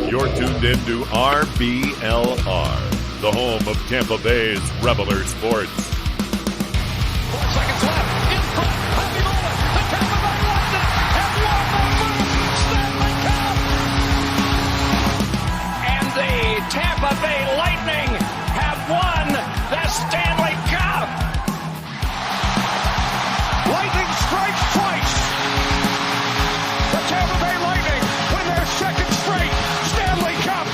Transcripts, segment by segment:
You're tuned into RBLR, the home of Tampa Bay's Reveler Sports. 4 seconds left. In front. Happy moment. The Tampa Bay Lightning have won the first Stanley Cup. And the Tampa Bay Lightning have won the Stanley Cup. Lightning strikes twice. The Tampa Bay Lightning win their second straight Stanley Cup.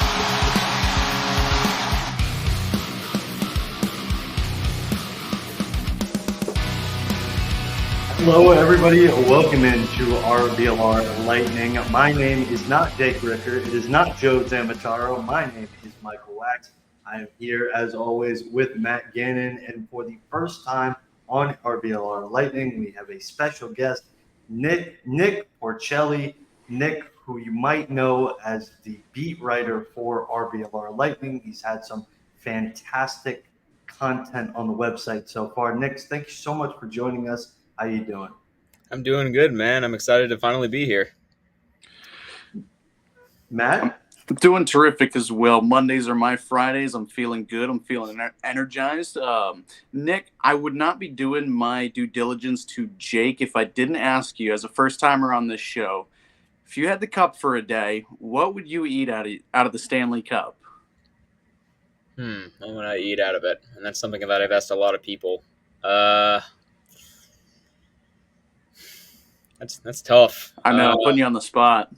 Hello, everybody. Welcome into RBLR Lightning. My name is not Jake Ricker. It is not Joe Zamataro. My name is Michael Wax. I am here, as always, with Matt Gannon. And for the first time on RBLR Lightning, we have a special guest, Nick Porcelli. Nick, who you might know as the beat writer for RBLR Lightning. He's had some fantastic content on the website so far. Nick, thank you so much for joining us. How you doing? I'm doing good, man. I'm excited to finally be here. Matt? I'm doing terrific as well. Mondays are my Fridays. I'm feeling good. I'm feeling energized. Nick, I would not be doing my due diligence to Jake if I didn't ask you, as a first-timer on this show, if you had the cup for a day, what would you eat out of the Stanley Cup? What would I eat out of it? And that's something that I've asked a lot of people. That's tough. I know, I'm putting you on the spot.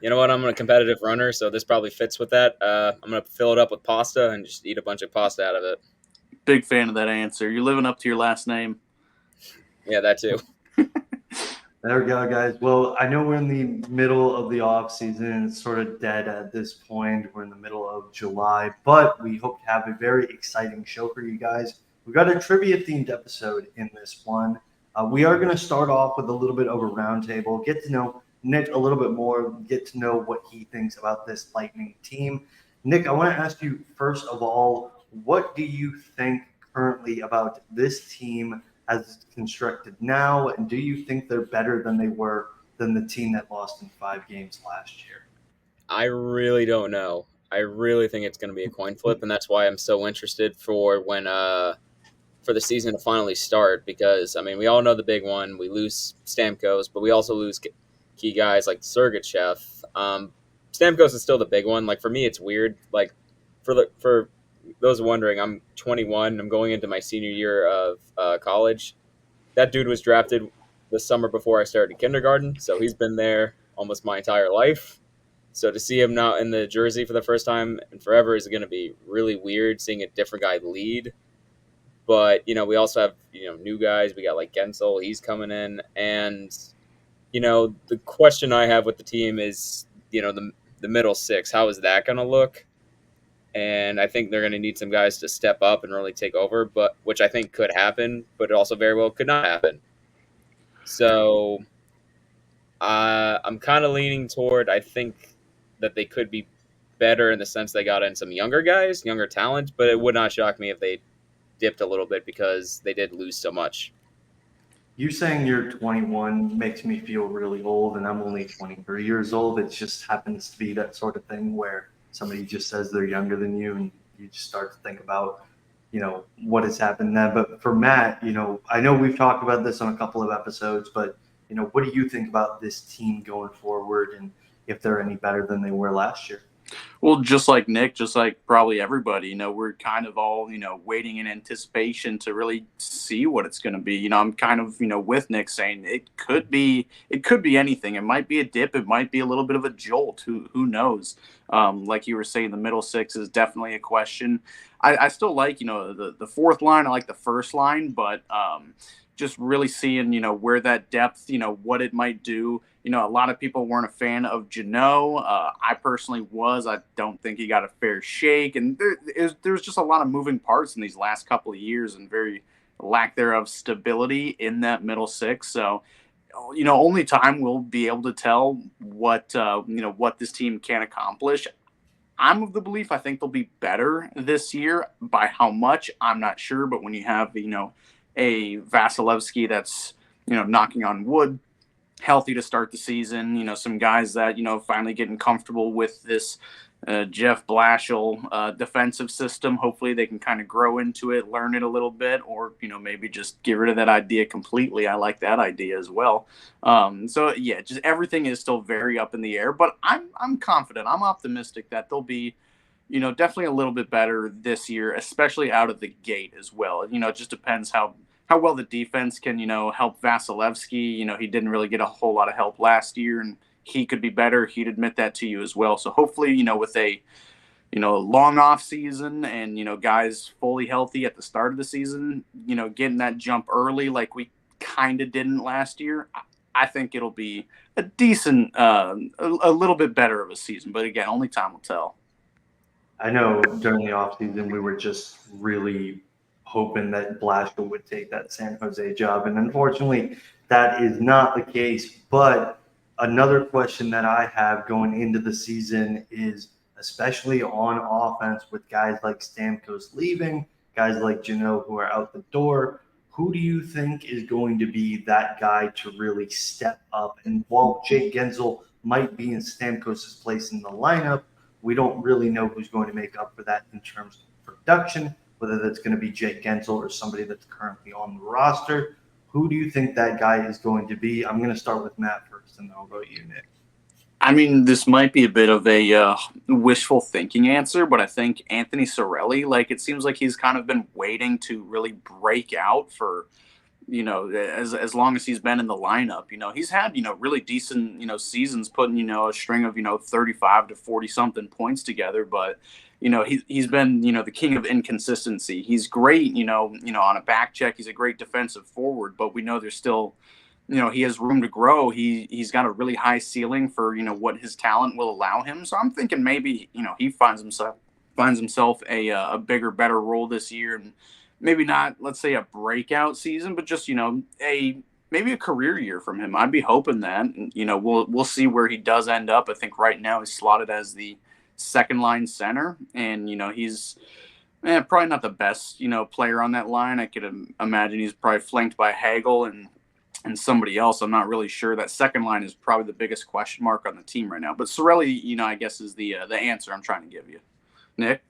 You know what? I'm a competitive runner, so this probably fits with that. I'm going to fill it up with pasta and just eat a bunch of pasta out of it. Big fan of that answer. You're living up to your last name. Yeah, that too. There we go, guys. Well, I know we're in the middle of the offseason. It's sort of dead at this point. We're in the middle of July, but we hope to have a very exciting show for you guys. We've got a trivia-themed episode in this one. We are going to start off with a little bit of a roundtable, get to know Nick a little bit more, get to know what he thinks about this Lightning team. Nick, I want to ask you, first of all, what do you think currently about this team as it's constructed now, and do you think they're better than they were than the team that lost in 5 games last year? I really don't know. I really think it's going to be a coin flip, and that's why I'm so interested for when for the season to finally start, because, I mean, we all know the big one. We lose Stamkos, but we also lose key guys like Sergachev. Stamkos is still the big one. Like, for me, it's weird. Like, for those wondering, I'm 21. I'm going into my senior year of college. That dude was drafted the summer before I started kindergarten, so he's been there almost my entire life. So to see him now in the jersey for the first time and forever is going to be really weird, seeing a different guy lead. But, you know, we also have, new guys. We got, like, Gensel. He's coming in. And, the question I have with the team is, the middle six. How is that going to look? And I think they're going to need some guys to step up and really take over, but which I think could happen, but it also very well could not happen. So I'm kind of leaning toward, I think that they could be better in the sense they got in some younger guys, younger talent, but it would not shock me if they dipped a little bit because they did lose so much. You saying you're 21 makes me feel really old, and I'm only 23 years old. It just happens to be that sort of thing where somebody just says they're younger than you, and you just start to think about, what has happened then. But for Matt, I know we've talked about this on a couple of episodes, but, what do you think about this team going forward and if they're any better than they were last year? Well, just like Nick, just like probably everybody, we're kind of all, waiting in anticipation to really see what it's going to be. I'm kind of, with Nick saying it could be anything. It might be a dip. It might be a little bit of a jolt. Who knows? Like you were saying, the middle six is definitely a question. I still like, the fourth line. I like the first line, but just really seeing, where that depth, what it might do. A lot of people weren't a fan of Jeannot. I personally was. I don't think he got a fair shake. And there's just a lot of moving parts in these last couple of years and very lack thereof stability in that middle six. So, only time will be able to tell what this team can accomplish. I'm of the belief I think they'll be better this year. By how much, I'm not sure. But when you have, a Vasilevsky that's, knocking on wood, healthy to start the season. Some guys that, finally getting comfortable with this Jeff Blashill defensive system. Hopefully they can kind of grow into it, learn it a little bit, or, maybe just get rid of that idea completely. I like that idea as well. So yeah, just everything is still very up in the air, but I'm confident. I'm optimistic that they'll be, definitely a little bit better this year, especially out of the gate as well. It just depends how well the defense can, help Vasilevsky. He didn't really get a whole lot of help last year, and he could be better. He'd admit that to you as well. So hopefully, with a, long off season and, guys fully healthy at the start of the season, getting that jump early like we kind of didn't last year, I think it'll be a decent, a little bit better of a season. But again, only time will tell. I know during the offseason, we were just really hoping that Blashill would take that San Jose job. And unfortunately, that is not the case. But another question that I have going into the season is, especially on offense with guys like Stamkos leaving, guys like Janot who are out the door, who do you think is going to be that guy to really step up? And while Jake Gensel might be in Stamkos' place in the lineup, we don't really know who's going to make up for that in terms of production, whether that's going to be Jake Gensel or somebody that's currently on the roster. Who do you think that guy is going to be? I'm going to start with Matt first, and then I'll go to you, Nick. I mean, this might be a bit of a wishful thinking answer, but I think Anthony Cirelli, it seems like he's kind of been waiting to really break out for, as long as he's been in the lineup. He's had, really decent, seasons putting, a string of, 35 to 40 something points together. But, he's been, the king of inconsistency. He's great, on a back check. He's a great defensive forward, but we know there's still, he has room to grow. He's got a really high ceiling for, what his talent will allow him. So I'm thinking maybe, he finds himself a bigger, better role this year, and maybe not, let's say, a breakout season, but just, maybe a career year from him. I'd be hoping that, and, we'll see where he does end up. I think right now he's slotted as the second line center, and, he's probably not the best, player on that line. I could imagine he's probably flanked by Hagel and somebody else. I'm not really sure. That second line is probably the biggest question mark on the team right now. But Cirelli, I guess is the answer I'm trying to give you. Nick?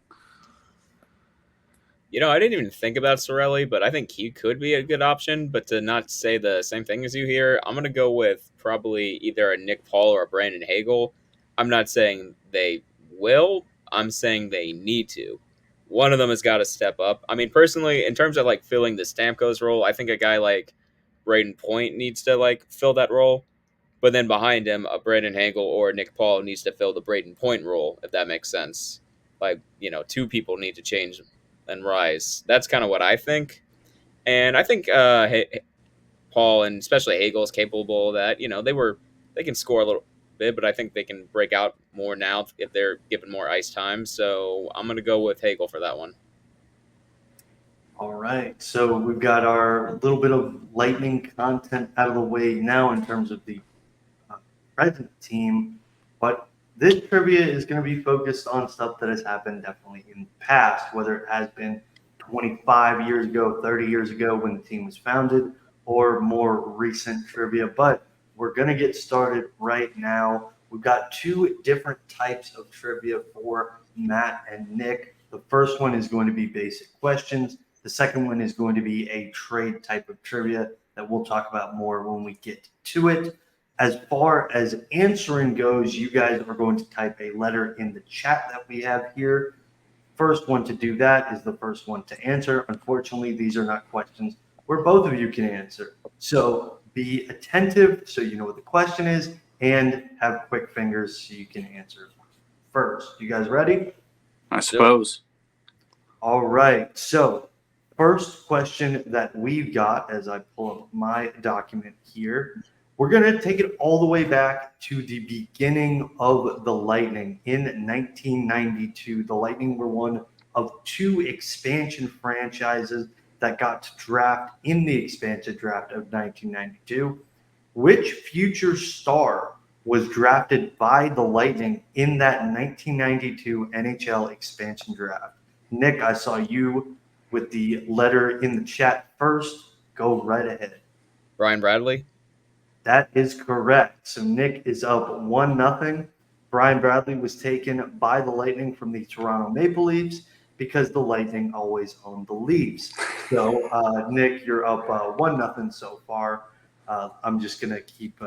I didn't even think about Cirelli, but I think he could be a good option. But to not say the same thing as you here, I'm going to go with probably either a Nick Paul or a Brandon Hagel. I'm not saying they will. I'm saying they need to. One of them has got to step up. I mean, personally, in terms of filling the Stamkos role, I think a guy like Braden Point needs to fill that role. But then behind him, a Brandon Hagel or Nick Paul needs to fill the Braden Point role, if that makes sense. Two people need to change and rise. That's kind of what I think. And I think Paul and especially Hagel is capable of that. They can score a little bit, but I think they can break out more now if they're given more ice time. So I'm going to go with Hagel for that one. All right, so we've got our little bit of lightning content out of the way now in terms of the present team, but this trivia is going to be focused on stuff that has happened definitely in the past, whether it has been 25 years ago, 30 years ago when the team was founded, or more recent trivia. But we're going to get started right now. We've got two different types of trivia for Matt and Nick. The first one is going to be basic questions. The second one is going to be a trade type of trivia that we'll talk about more when we get to it. As far as answering goes, you guys are going to type a letter in the chat that we have here. First one to do that is the first one to answer. Unfortunately, these are not questions where both of you can answer. So be attentive so you know what the question is, and have quick fingers so you can answer first. You guys ready? I suppose. All right. So first question that we've got, as I pull up my document here, we're going to take it all the way back to the beginning of the Lightning in 1992. The Lightning were one of two expansion franchises that got to draft in the expansion draft of 1992. Which future star was drafted by the Lightning in that 1992 NHL expansion draft? Nick, I saw you with the letter in the chat first. Go right ahead. Brian Bradley? That is correct. So Nick is up 1-0. Brian Bradley was taken by the Lightning from the Toronto Maple Leafs because the Lightning always own the Leafs. So Nick, you're up 1-0 so far. I'm just gonna keep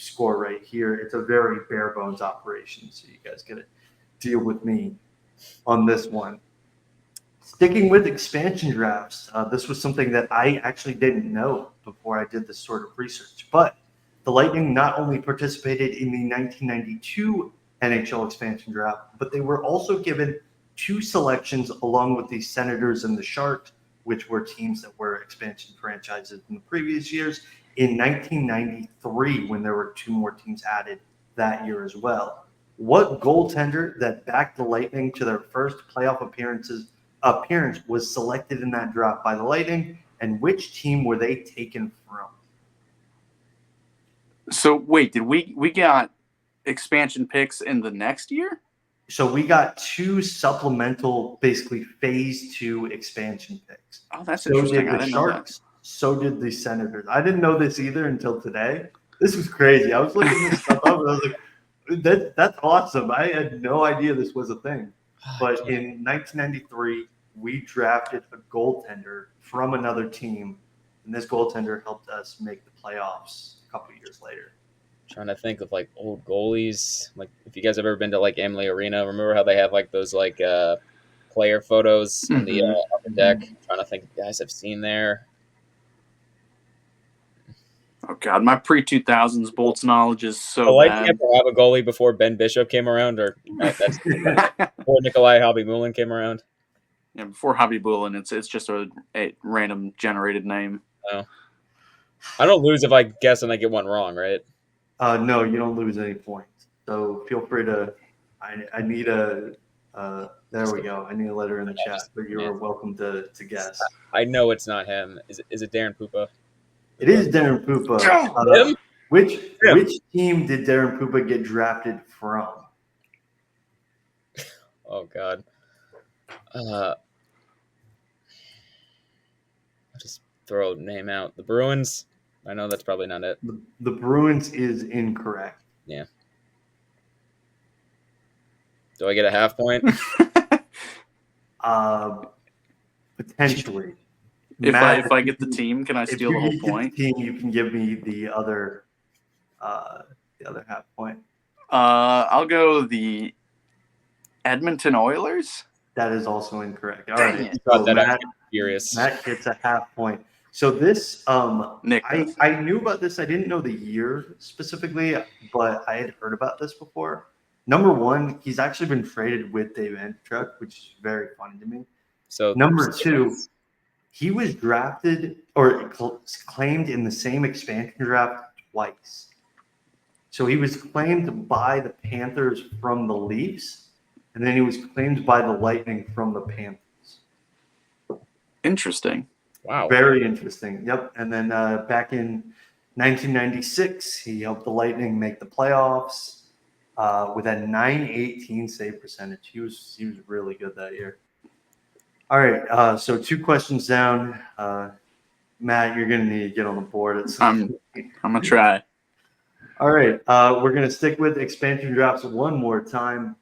score right here. It's a very bare bones operation, so you guys gotta deal with me on this one. Sticking with expansion drafts, this was something that I actually didn't know before I did this sort of research. But the Lightning not only participated in the 1992 NHL expansion draft, but they were also given 2 selections along with the Senators and the Sharks, which were teams that were expansion franchises in the previous years, in 1993 when there were 2 more teams added that year as well. What goaltender that backed the Lightning to their first playoff appearance was selected in that draft by the Lightning, and which team were they taken from? So wait, did we got expansion picks in the next year? So we got 2 supplemental, basically phase 2 expansion picks. Oh, that's So interesting. did I the didn't know that. Sharks. So did the Senators. I didn't know this either until today. This was crazy. I was looking this stuff up and I was like, that's awesome. I had no idea this was a thing. But in 1993, we drafted a goaltender from another team, and this goaltender helped us make the playoffs a couple of years later. Trying to think of like old goalies. Like if you guys have ever been to like Amalie Arena, remember how they have like those like player photos in the upper deck? Trying to think of guys I've seen there. Oh God, my pre-2000s Bolts knowledge is so The Lightning bad. had to have a goalie before Ben Bishop came around, or that's before Nikolai Hobby-Mullen came around. Yeah, before Hobby Bullen, it's just a random generated name. Oh. I don't lose if I guess and I get one wrong, right? No, you don't lose any points. So feel free to. I need a. There we go. I need a letter in the chat, but you are welcome to guess. I know it's not him. Is it Darren Pupa? It is Darren Pupa. Him? Which team did Darren Pupa get drafted from? Oh God. I'll just throw a name out. The Bruins. I know that's probably not it. The Bruins is incorrect. Yeah. Do I get a half point? Potentially. If Matt, I get the team, can I steal the whole point? Team, you can give me the other half point. I'll go the Edmonton Oilers. That is also incorrect. All Dang right. it. So Furious. Matt gets a half point. So this, Nick, I knew about this. I didn't know the year specifically, but I had heard about this before. Number 1, he's actually been traded with Dave Antruck, which is very funny to me. So number 2, he was drafted or claimed in the same expansion draft twice. So he was claimed by the Panthers from the Leafs, and then he was claimed by the Lightning from the Panthers. Interesting. Wow. Very interesting. Yep. And then back in 1996, he helped the Lightning make the playoffs with a .918 save percentage. He was really good that year. All right. So 2 questions down. Matt, you're going to need to get on the board. I'm gonna try. All right. We're going to stick with expansion drafts one more time.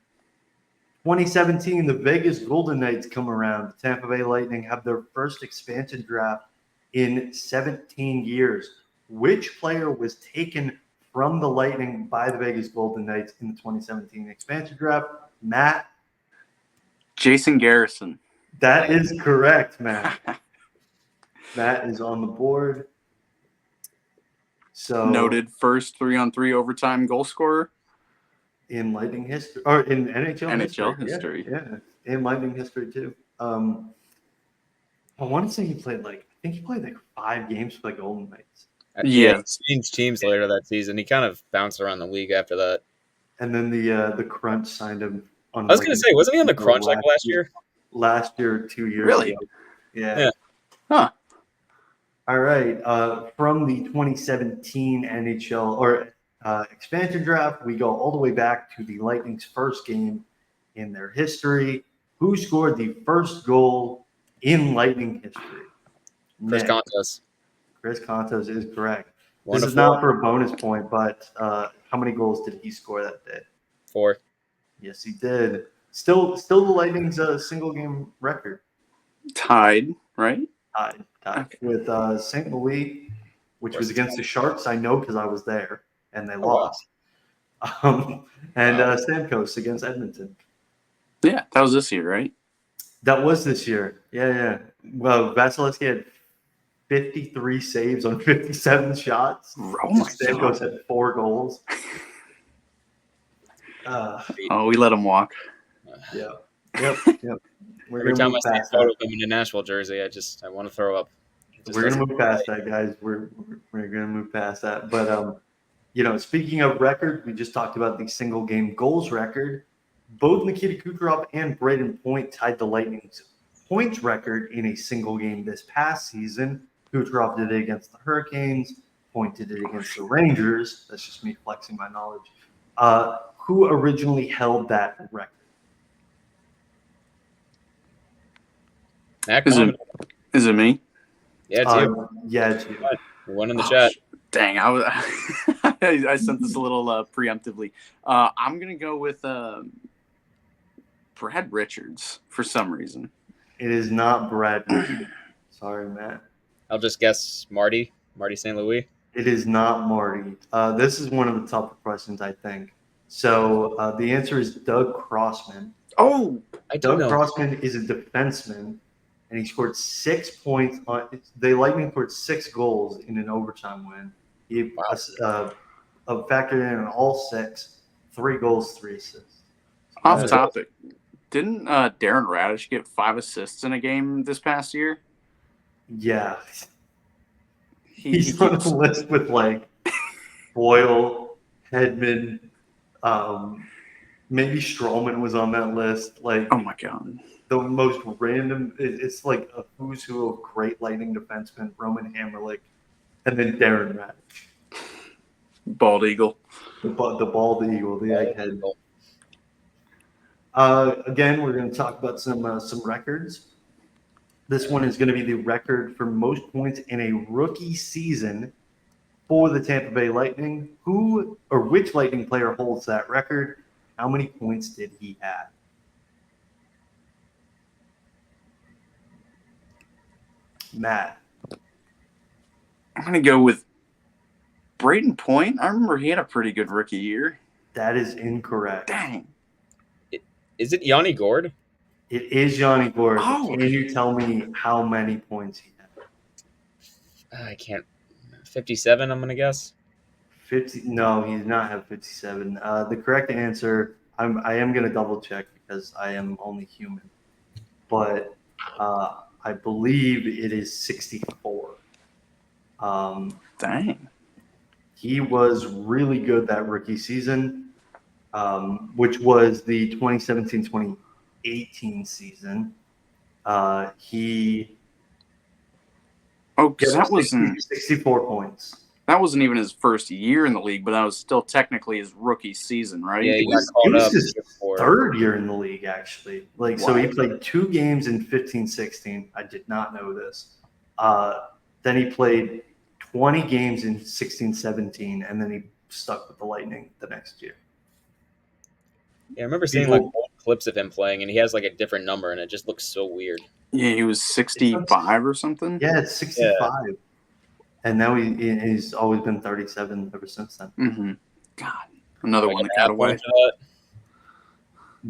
2017, the Vegas Golden Knights come around. The Tampa Bay Lightning have their first expansion draft in 17 years. Which player was taken from the Lightning by the Vegas Golden Knights in the 2017 expansion draft? Matt? Jason Garrison. That is correct, Matt. Matt is on the board. So Noted first 3-on-3 overtime goal scorer. In Lightning history, or in NHL history. Yeah, in Lightning history too. I want to say he played I think he played 5 games for the Golden Knights. Yeah. He changed teams later that season. He kind of bounced around the league after that. And then the Crunch signed him on. I was going to say, wasn't he on the Crunch last year? Last year, 2 years Really? ago. Yeah. Huh. All right. From the 2017 NHL or expansion draft, we go all the way back to the Lightning's first game in their history. Who scored the first goal in Lightning history? Chris Kontos. Chris Kontos is correct. 1 This to is 4. not for a bonus point, but how many goals did he score that day? 4. Yes, he did. Still the Lightning's single game record. Tied, right? Tied Okay. with St. Louis, which was Course. against the Sharks. I know because I was there, and they Oh, wow. lost. And Wow. Stamkos against Edmonton. Yeah, that was this year, right? That was this year. Yeah. Well, Vasilevsky had 53 saves on 57 shots. Oh my Stamkos God. had 4 goals. Oh, we let him walk. Yeah. Yep. We're Every gonna time I move see a past photo that. of him in a Nashville jersey, I want to throw up. It just We're gonna doesn't- move past that, guys. We're gonna move past that. But speaking of record, we just talked about the single game goals record. Both Nikita Kucherov and Braden Point tied the Lightning's points record in a single game this past season. Kucherov did it against the Hurricanes. Point did it against the Rangers. That's just me flexing my knowledge. Who originally held that record? Matt, Is come it on. is it me? Yeah, it's you. Yeah, it's you. One in the Oh, chat. Dang, I was I sent this a little preemptively. I'm gonna go with Brad Richards for some reason. It is not Brad Richards. Sorry, Matt. I'll just guess Marty St. Louis. It is not Marty. This is one of the tougher questions, I think. So the answer is Doug Crossman. Oh, I do Doug know. Crossman is a defenseman, and he scored 6 points. The Lightning scored 6 goals in an overtime win. He factored in all 6, 3 goals, 3 assists. off Yeah. topic. Didn't Darren Radish get 5 assists in a game this past year? Yeah, He he's on keeps the list with like Boyle, Hedman, maybe Stroman was on that list. Like oh my God. the most random. It's like a who's who of great Lightning defensemen: Roman Hamrlik, and then Darren Radish, Bald Eagle. the bald eagle, the egghead. Cool. Again, we're going to talk about some records. This one is going to be the record for most points in a rookie season for the Tampa Bay Lightning. Who or which Lightning player holds that record? How many points did he have? Matt. I'm gonna go with Braden Point. I remember he had a pretty good rookie year. That is incorrect. Dang. Is it Yanni Gord? It is Yanni Gord. Oh. Can you tell me how many points he had? I can't. 57, I'm going to guess. 50? No, he did not have 57. The correct answer, I am going to double check because I am only human, but I believe it is 64. Dang. He was really good that rookie season, which was the 2017-2018 season. Because that wasn't 64 points. even his first year in the league, but that was still technically his rookie season, right? Yeah, he It got was called up his before. third year in the league, actually. So Wow. he played 2 games in 15-16. I did not know this. Then he played 20 games in 16-17, and then he stuck with the Lightning the next year. Yeah, I remember seeing like old clips of him playing, and he has like a different number, and it just looks so weird. Yeah, he was 65 or something. Yeah, it's 65. And now he's always been 37 ever since then. Mm-hmm. God, another one that Half got away. point for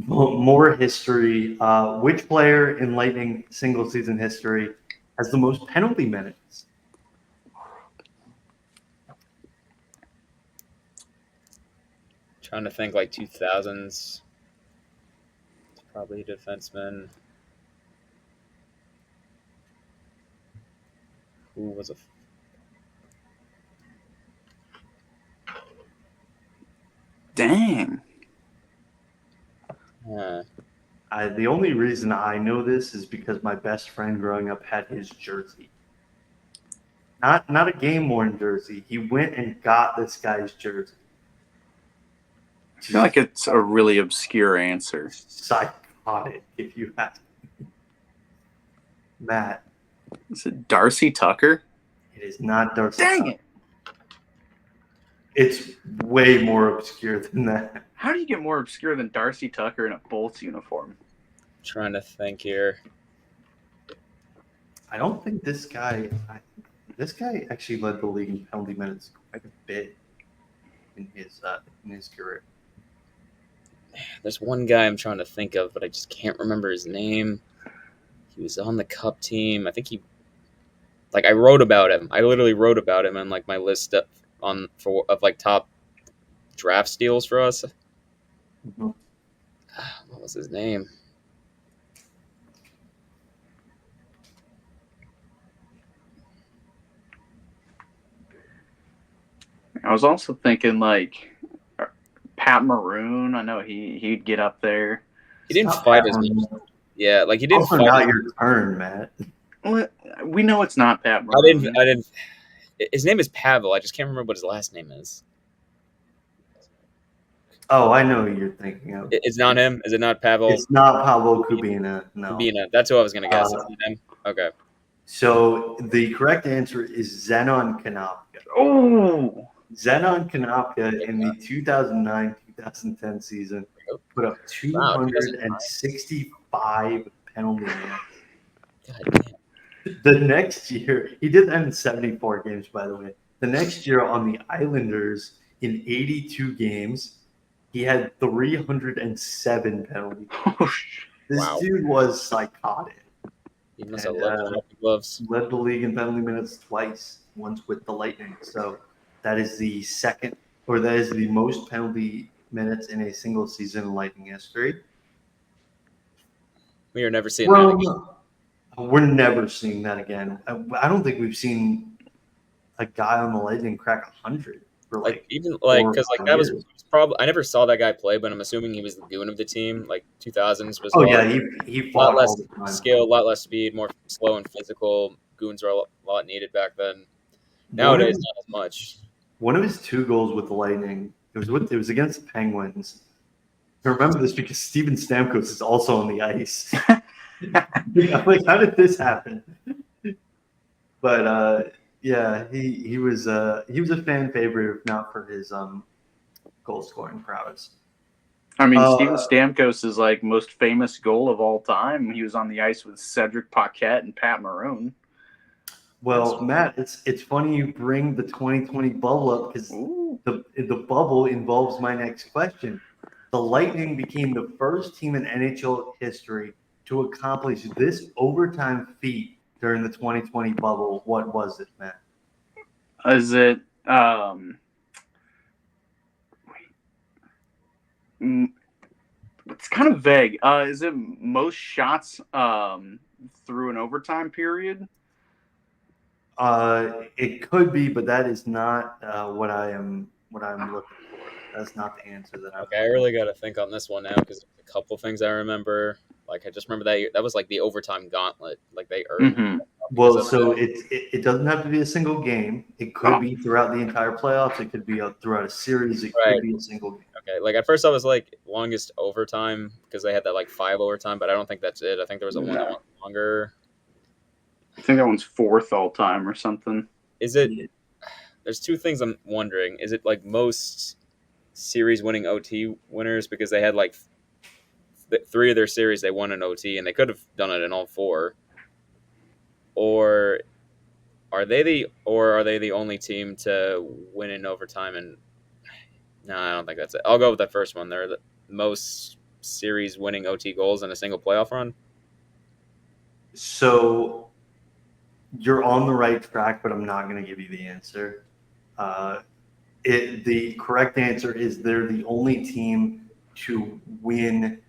that. More history. Which player in Lightning single season history has the most penalty minutes? Trying to think like 2000s. It's probably a defenseman. Who was a Dang. The only reason I know this is because my best friend growing up had his jersey. Not a game worn jersey. He went and got this guy's jersey. I feel like it's a really obscure answer. Psychotic, if you ask me. Matt. Is it Darcy Tucker? It is not Darcy. Dang Tucker. it. It's way more obscure than that. How do you get more obscure than Darcy Tucker in a Bolts uniform? Trying to think here. I don't think this guy. This guy actually led the league in penalty minutes quite a bit in his career. There's one guy I'm trying to think of, but I just can't remember his name. He was on the Cup team. I think I wrote about him. I literally wrote about him on like my list of like top draft steals for us. Mhm. What was his name? I was also thinking like Pat Maroon. I know he'd get up there. He didn't Stop fight that as one. much. Yeah, like he didn't Also, fight. not your turn, Matt. Well, we know it's not Pat Maroon. I didn't. His name is Pavel. I just can't remember what his last name is. Oh, I know who you're thinking of. It's not him. Is it not Pavel? It's not Pablo Kubina. No. Kubina. That's who I was gonna guess. Is it him? Okay. So the correct answer is Zenon Konopka. Oh, Zenon Konopka in the 2009-2010 season put up 265 penalty minutes. God damn. The next year, he did that in 74 games, by the way. The next year on the Islanders, in 82 games, he had 307 penalties. This Wow. dude was psychotic. He must have And, loved the gloves. Led the league in penalty minutes twice, once with the Lightning. So that is the most penalty minutes in a single season in Lightning history. We are never seeing that again. We're never seeing that again. I don't think we've seen a guy on the Lightning crack 100 for Because 4 or that 5 was years. probably, I never saw that guy play, but I'm assuming he was the goon of the team. Like 2000s was Oh a lot, yeah, he lot fought less all the time. skill, a lot less speed, more slow and physical. Goons were a lot needed back then. Nowadays, not as much. One of his 2 goals with the Lightning, it was against the Penguins. I remember this because Steven Stamkos is also on the ice. I'm like, how did this happen? But yeah, he was a fan favorite, if not for his goal scoring prowess. I mean, Steven Stamkos' like most famous goal of all time. He was on the ice with Cedric Paquette and Pat Maroon. Well, Matt, it's funny you bring the 2020 bubble up because the bubble involves my next question. The Lightning became the first team in NHL history to accomplish this overtime feat during the 2020 bubble. What was it, Matt? Is it it's kind of vague. Is it most shots through an overtime period? It could be, but that is not what I'm looking for. That's not the answer that I'm. Okay, I really got to think on this one now because a couple things I remember. Like I just remember that was like the overtime gauntlet. Like they earned. Mm-hmm. Well, so it doesn't have to be a single game. It could be throughout the entire playoffs. It could be throughout a series. It could be a single game. Okay, like at first I was like longest overtime because they had that like 5 overtime, but I don't think that's it. I think there was one that went longer. I think that one's 4th all time or something. Is it? There's 2 things I'm wondering. Is it like most series winning OT winners because they had like 3 of their series they won in OT and they could have done it in all 4, or are they the only team to win in overtime? And no, I don't think that's it. I'll go with that first one. They're the most series winning OT goals in a single playoff run. So you're on the right track, but I'm not going to give you the answer. The correct answer is they're the only team to win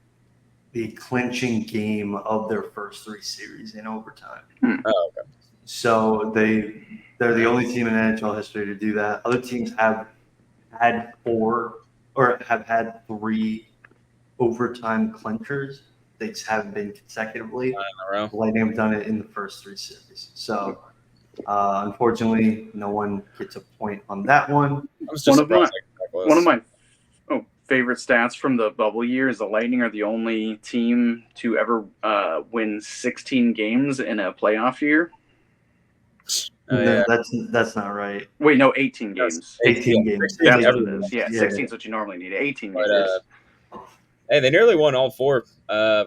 the clinching game of their first 3 series in overtime. Oh, okay. So they're the only team in NHL history to do that. Other teams have had 4 or have had 3 overtime clinchers. They just haven't been consecutively. The Lightning have done it in the first 3 series. So unfortunately, no one gets a point on that one. One of my favorite stats from the bubble year is the Lightning are the only team to ever win 16 games in a playoff year. Oh, No, yeah. that's not right. Wait, no, 18 games. 18 Yeah, games. That's what it everyone. is. Yeah, 16 is what you normally need. 18 But games. hey, they nearly won all 4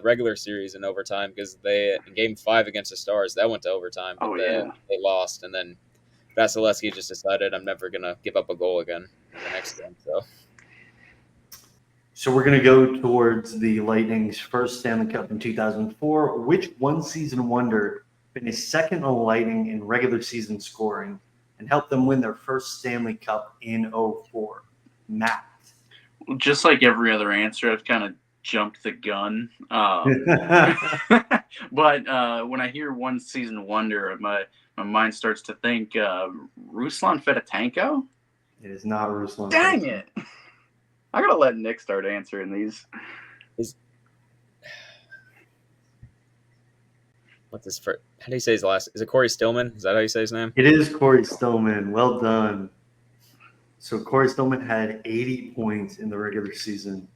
regular series in overtime because they in Game 5 against the Stars that went to overtime, but Oh, yeah. they lost, and then Vasilevsky just decided I'm never gonna give up a goal again in the next game. So we're going to go towards the Lightning's first Stanley Cup in 2004. Which one-season wonder finished second on Lightning in regular season scoring and helped them win their first Stanley Cup in '04? Matt. Just like every other answer, I've kind of jumped the gun. But when I hear one season wonder, my mind starts to think Ruslan Fedotenko. It is not Ruslan. Dang it! I gotta let Nick start answering these. What's his first? How do you say his last? Is it Corey Stillman? Is that how you say his name? It is Corey Stillman. Well done. So Corey Stillman had 80 points in the regular season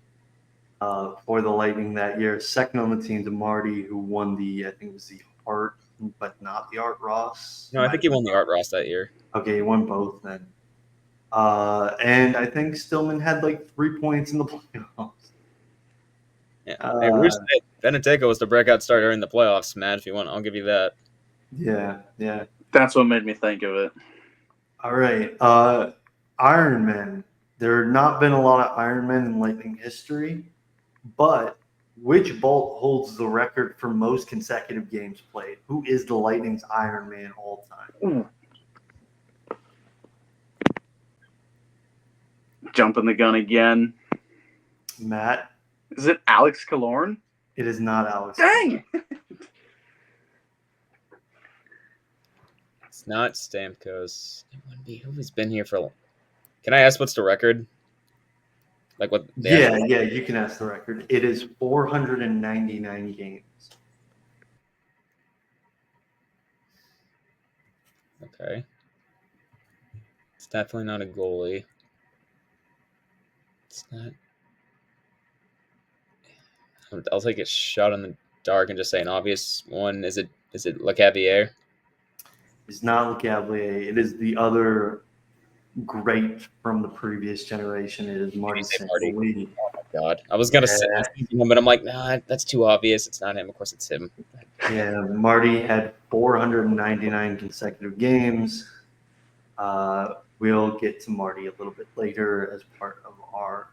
for the Lightning that year. Second on the team to Marty, who won I think it was the Art, but not the Art Ross. No, I think he won the Art Ross that year. Okay, he won both then. And I think Stillman had like 3 points in the playoffs. Yeah. Hey, Fedotenko was the breakout starter in the playoffs, Matt. If you want, I'll give you that. Yeah. That's what made me think of it. All right. Iron Men. There have not been a lot of Iron Men in Lightning history, but which Bolt holds the record for most consecutive games played? Who is the Lightning's Iron Man all time? Jumping the gun again. Matt? Is it Alex Killorn? It is not Alex. Dang! It's not Stamkos. It would be who's been here for. Can I ask what's the record? Like what? Yeah, you can ask the record. It is 499 games. Okay. It's definitely not a goalie. It's not. I'll take a shot in the dark and just say an obvious one. Is it LeCavier? It's not LeCavalier. It is the other great from the previous generation. It is Marty St. Louis. Oh my God! I was gonna say him, but I'm like, nah, that's too obvious. It's not him. Of course, it's him. Yeah, Marty had 499 consecutive games. We'll get to Marty a little bit later as part of our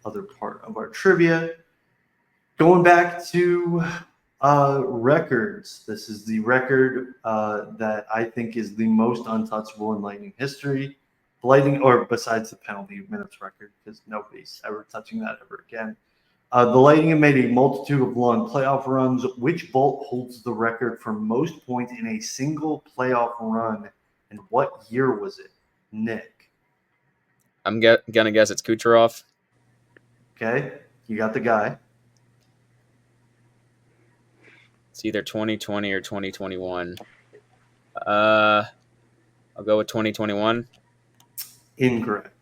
other part of our trivia. Going back to records, this is the record that I think is the most untouchable in Lightning history. Lightning, or besides the penalty minutes record, because nobody's ever touching that ever again. The Lightning have made a multitude of long playoff runs. Which Bolt holds the record for most points in a single playoff run, and what year was it? Nick. I'm gonna guess it's Kucherov. Okay, you got the guy. It's either 2020 or 2021. I'll go with 2021. Incorrect.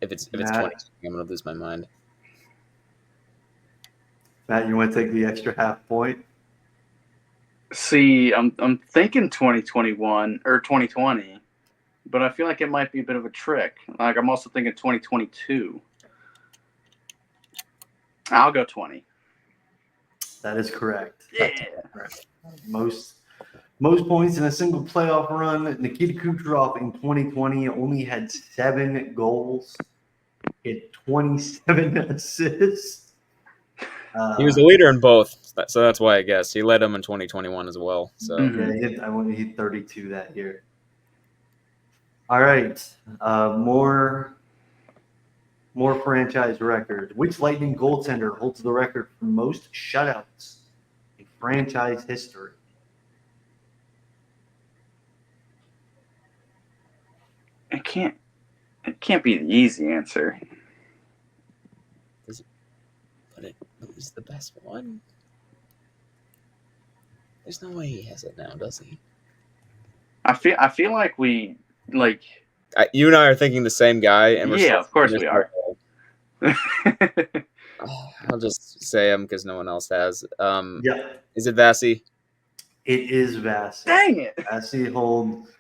If it's 2020, I'm gonna lose my mind. Matt, you want to take the extra half point? See, I'm thinking 2021 or 2020, but I feel like it might be a bit of a trick. Like I'm also thinking 2022. I'll go 20. That is correct. Yeah. Correct. Most points in a single playoff run. Nikita Kucherov in 2020 only had 7 goals, had 27 assists. He was the leader in both, so that's why I guess he led them in 2021 as well. So yeah, he hit 32 that year. All right, more franchise records. Which Lightning goaltender holds the record for most shutouts in franchise history? It can't be the easy answer. But who's the best one? There's no way he has it now, does he? I feel like we like. You and I are thinking the same guy, and we're of course we are. I'll just say him because no one else has. Yeah. Is it Vasi? It is Vassy. Dang it. Vassy holds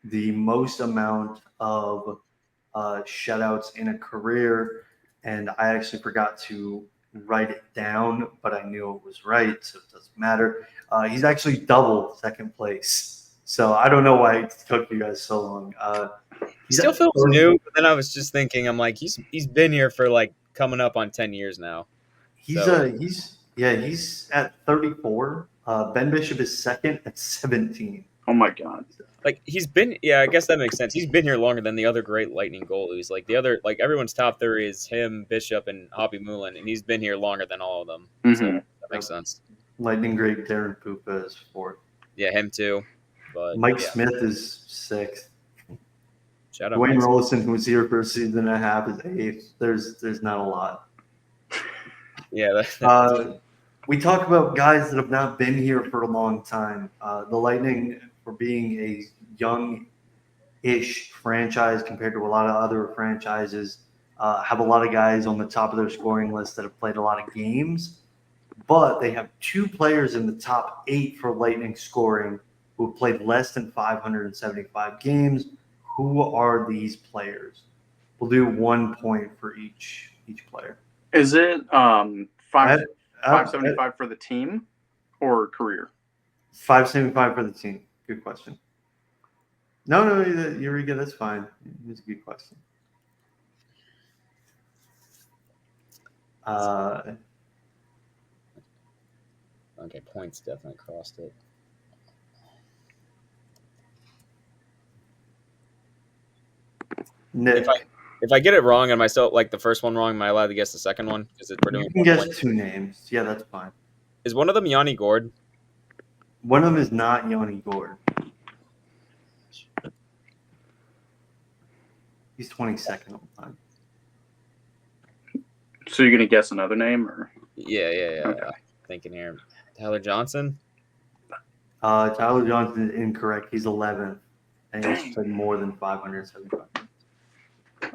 the most amount of shutouts in a career, and I actually forgot to write it down, but I knew it was right, so it doesn't matter. He's actually double second place, so I don't know why it took you guys so long. He's Still at feels 30 new, but then I was just thinking, I'm like, he's been here for like coming up on 10 years now. He's at 34. Ben Bishop is second at 17. Oh my god. Like he's been, yeah, I guess that makes sense. He's been here longer than the other great Lightning goalies. Like the other, like everyone's top three is him, Bishop, and Hobby Moulin, and he's been here longer than all of them. So Mhm. that makes sense. Lightning great Darren Pupa is fourth. Yeah, him too. But Mike yeah, Smith is sixth. shout out. Dwayne Mike. Rollison, who was here for a season and a half, is eighth. There's not a lot. Yeah, We talk about guys that have not been here for a long time. The Lightning, for being a young-ish franchise compared to a lot of other franchises, have a lot of guys on the top of their scoring list that have played a lot of games. But they have two players in the top 8 for Lightning scoring who have played less than 575 games. Who are these players? We'll do 1 point for each player. Is it I- 575 for the team or career? 575 for the team. Good question. No, Eureka, that's fine. It's a good question. Okay, points definitely crossed it. Nick, If I get it wrong, am I still like the first one wrong? Am I allowed to guess the second one? Because we're doing you can 1 guess point. 2 names. Yeah, that's fine. Is one of them Yanni Gord? One of them is not Yanni Gord. He's 22nd all the time. So you're gonna guess another name, or Yeah. Okay. Thinking here, Tyler Johnson. Tyler Johnson is incorrect. He's 11th, and he also Dang. played more than 575.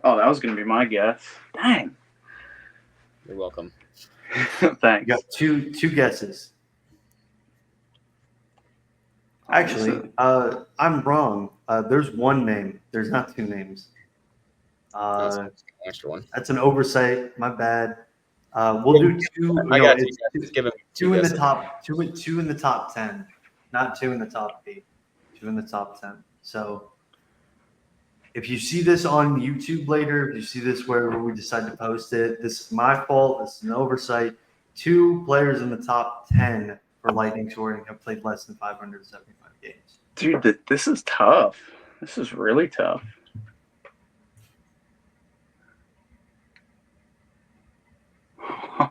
oh, that was gonna be my guess. Dang. You're welcome. Thanks. You got two guesses. Actually, I'm wrong. There's one name. There's not 2 names. That's an extra one. That's an oversight. My bad. We'll do 2. I no, got you. it's Just give him 2 in the guesses. top. Two in the top 10, not 2 in the top 8. 2 in the top 10. So, if you see this on YouTube later, if you see this wherever we decide to post it, this is my fault. This is an oversight. 2 players in the top 10 for Lightning scoring have played less than 575 games. Dude, this is tough. This is really tough.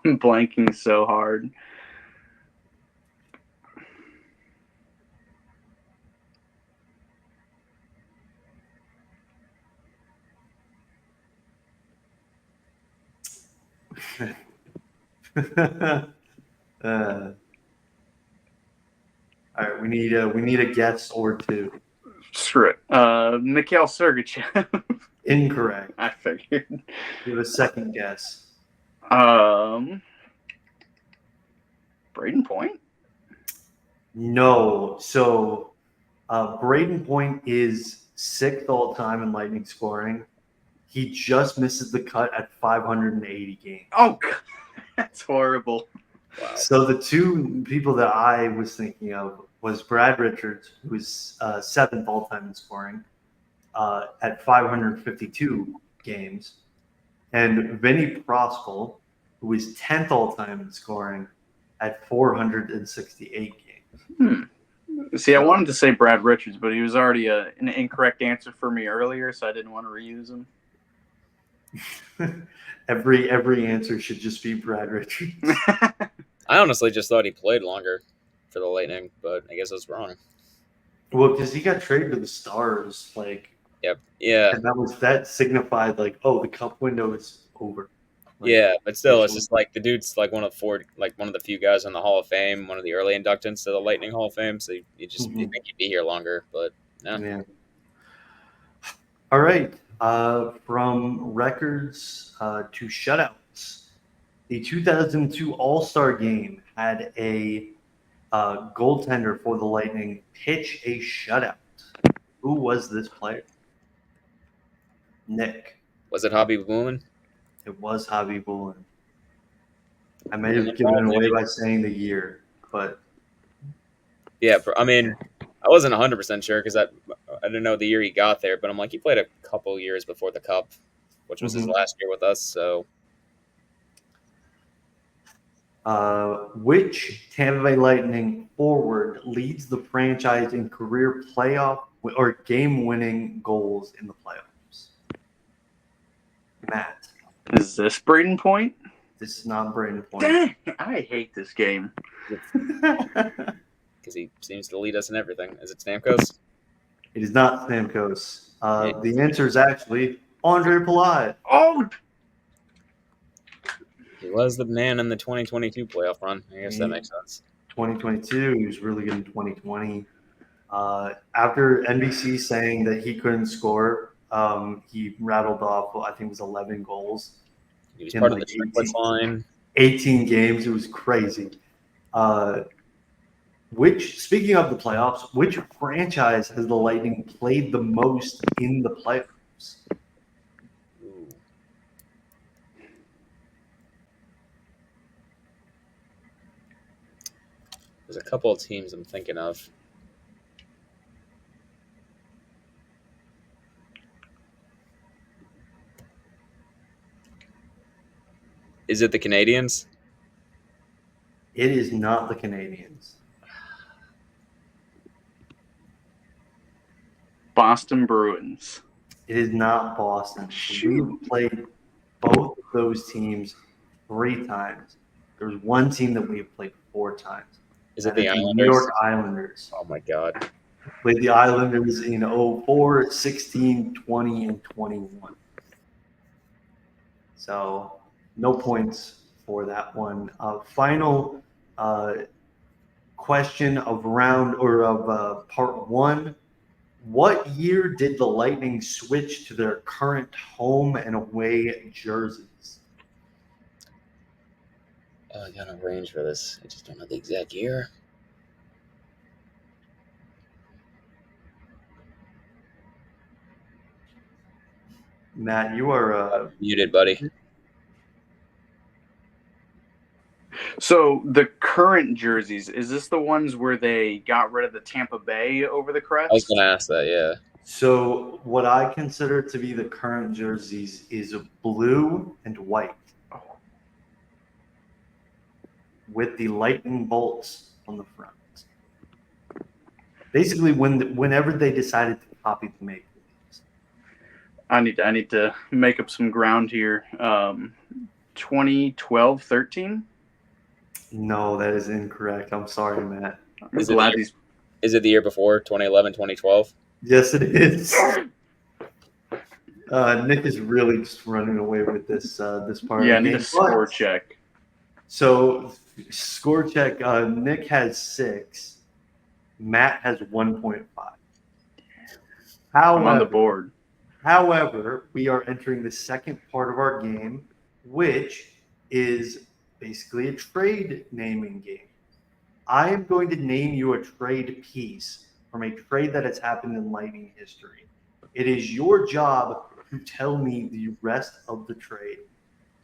I'm blanking so hard. All right, we need a guess or 2. Screw it. Mikhail Sergachev. Incorrect. I figured. Give a second guess. Braden Point? No. So Braden Point is 6th all time in Lightning scoring. He just misses the cut at 580 games. Oh, God. That's horrible. Wow. So the 2 people that I was thinking of was Brad Richards, who is 7th all time in scoring at 552 games, and Vinny Proskal, who is 10th all time in scoring at 468 games. See, I wanted to say Brad Richards, but he was already an incorrect answer for me earlier, so I didn't want to reuse him. Every answer should just be Brad Richards. I honestly just thought he played longer for the Lightning, but I guess I was wrong. Well, because he got traded to the Stars, like, Yep. Yeah. and that signified like, oh, the cup window is over. Like, Yeah, but still, it's just like the dude's like one of the few guys in the Hall of Fame, one of the early inductents to the Lightning Hall of Fame. So you just you think he'd be here longer, but no. Yeah. All right. From records to shutouts, the 2002 All-Star Game had a goaltender for the Lightning pitch a shutout. Who was this player? Nick. Was it Hobby Booman? It was Javi Bulin. I may Bulin have given it Ball, away maybe? by saying the year, but Yeah, I mean, I wasn't 100% sure because I didn't know the year he got there, but I'm like, he played a couple years before the Cup, which was his Mhm. last year with us. So which Tampa Bay Lightning forward leads the franchise in career playoff or game-winning goals in the playoffs? Matt. Is this Braden Point? This is not Braden Point. Dang, I hate this game. because he seems to lead us in everything. Is it Stamkos? It is not Stamkos. Yeah. The answer is actually Andre Palat. Oh, He was the man in the 2022 playoff run. I guess that makes sense. 2022. He was really good in 2020. After NBC saying that he couldn't score, he rattled off, I think it was 11 goals. He was in part of like the triplets line. 18 games. It was crazy. Speaking of the playoffs, which franchise has the Lightning played the most in the playoffs? Ooh. There's a couple of teams I'm thinking of. Is it the Canadians? It is not the Canadians. Boston Bruins. It is not Boston. Shoot. We've played both of those teams 3 times. There's one team that we have played 4 times. Is it That the is Islanders? New York Islanders. Oh my God. Played the Islanders in 04, 16, 20, and 21. So no points for that one. Final question of part 1. What year did the Lightning switch to their current home and away jerseys? Oh, I got a range for this. I just don't know the exact year. Matt, you are Muted, buddy. So the current jerseys, is this the ones where they got rid of the Tampa Bay over the I was crest? going to ask that, yeah. So what I consider to be the current jerseys is blue and white with the lightning bolts on the front. Basically, whenever they decided to copy the Maple Leafs. I need to make up some ground here. 2012, 13? No, that is incorrect. I'm sorry, Matt. I'm glad these. Is it the year before, 2011, 2012? Yes, it is. Nick is really just running away with this part. Yeah, I of the need game. a score check. So, score check. Nick has 6. Matt has 1.5. I'm on the board. However, we are entering the second part of our game, which is basically a trade naming game. I am going to name you a trade piece from a trade that has happened in Lightning history. It is your job to tell me the rest of the trade.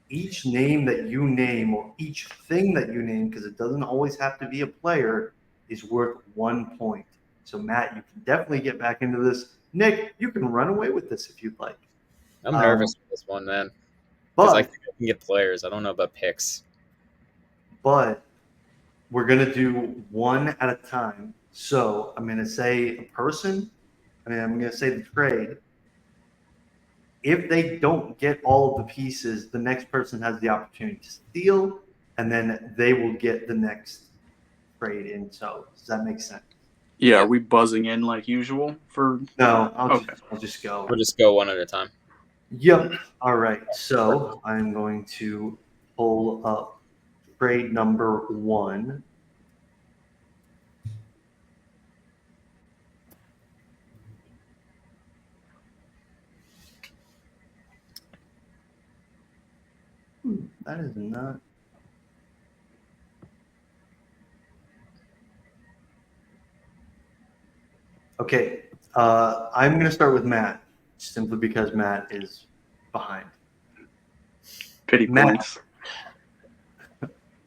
Each name that you name, or each thing that you name, because it doesn't always have to be a player, is worth 1 point. So, Matt, you can definitely get back into this. Nick, you can run away with this if you'd like. I'm nervous with this one, man. Because I think I can get players. I don't know about picks. But we're going to do one at a time. So I'm going to say a person. I'm going to say the trade. If they don't get all of the pieces, the next person has the opportunity to steal, and then they will get the next trade in. So does that make sense? Yeah, are we buzzing in like usual for? No, I'll Okay. just go. We'll just go one at a time. Yep. All right. So I'm going to pull up trade number 1. That is not. Okay, I'm going to start with Matt, simply because Matt is behind. Pity Matt. points.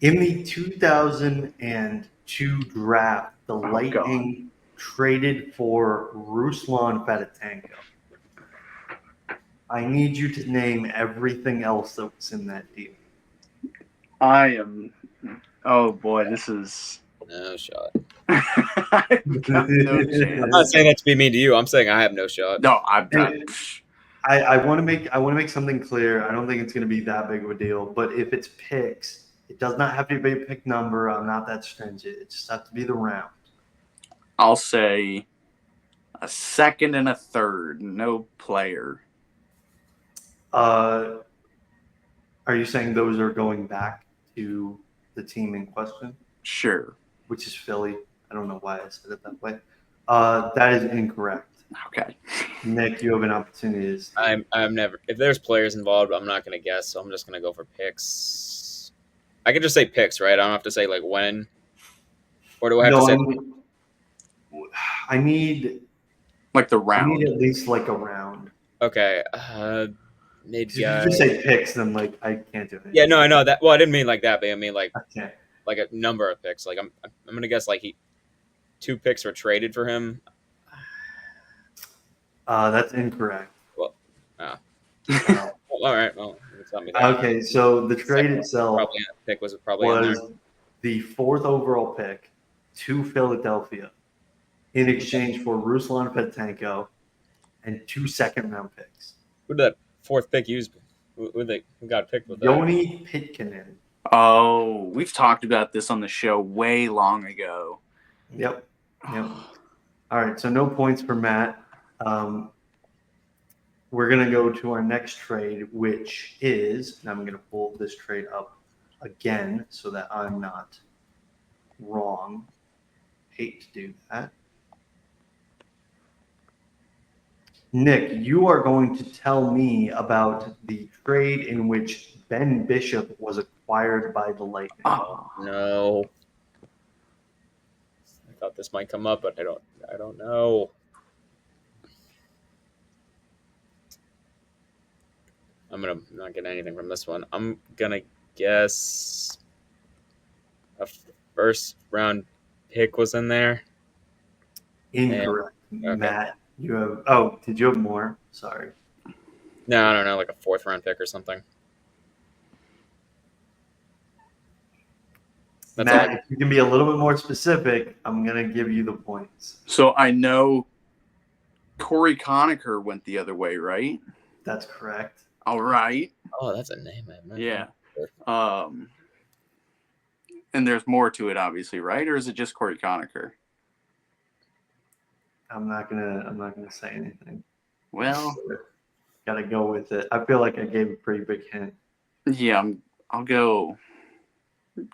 In the 2002 draft, the Lightning traded for Ruslan Fedotenko. I need you to name everything else that was in that deal. I am. Oh boy, this is. No shot. I've got no I'm chance. not saying that to be mean to you. I'm saying I have no shot. No, I'm. I want to make something clear. I don't think it's going to be that big of a deal. But if it's picks, it does not have to be a pick number. I'm not that stringent. It just has to be the round. I'll say a second and a third. No player. Are you saying those are going back to the team in question? Sure. Which is Philly. I don't know why I said it that way. That is incorrect. Okay. Nick, you have an opportunity. I'm never. If there's players involved, I'm not gonna guess. So I'm just gonna go for picks. I can just say picks, right? I don't have to say like when, or do I have to say? I need like the I round. need at least like a round. Okay. Mid If you guy. just say picks, then like I can't do it. Yeah, no, I know that. Well, I didn't mean like that, but I mean like Okay. like a number of picks. Like I'm gonna guess like 2 picks were traded for him. That's incorrect. Well, Uh, all right. Well, you can tell me that. okay, so the trade Second itself pick was probably in there. was the 4th overall pick to Philadelphia in exchange for Ruslan Fedotenko and 2 second-round picks. Who did that 4th pick use? Who got picked with that? Joni Pitkanen. Oh, we've talked about this on the show way long ago. Yep. All right, so no points for Matt. We're going to go to our next trade, which is, and I'm going to pull this trade up again so that I'm not wrong. Hate to do that. Nick, you are going to tell me about the trade in which Ben Bishop was acquired by the Lightning. Oh, No. I thought this might come up, but I don't know. I'm gonna not get anything from this one. I'm gonna guess a 1st-round pick was in there. Incorrect. Okay. Matt, you have. Oh, did you have more? Sorry. No, I don't know, like a 4th-round pick or something. That's Matt, all. if you can be a little bit more specific, I'm going to give you the points. so I know Corey Conacher went the other way, right? That's correct. All right. Oh, that's a name I meant. Yeah. And there's more to it, obviously, right? Or is it just Corey Conacher? I'm not gonna say anything. Well, Gotta go with it. I feel like I gave a pretty big hint. yeah, I'll go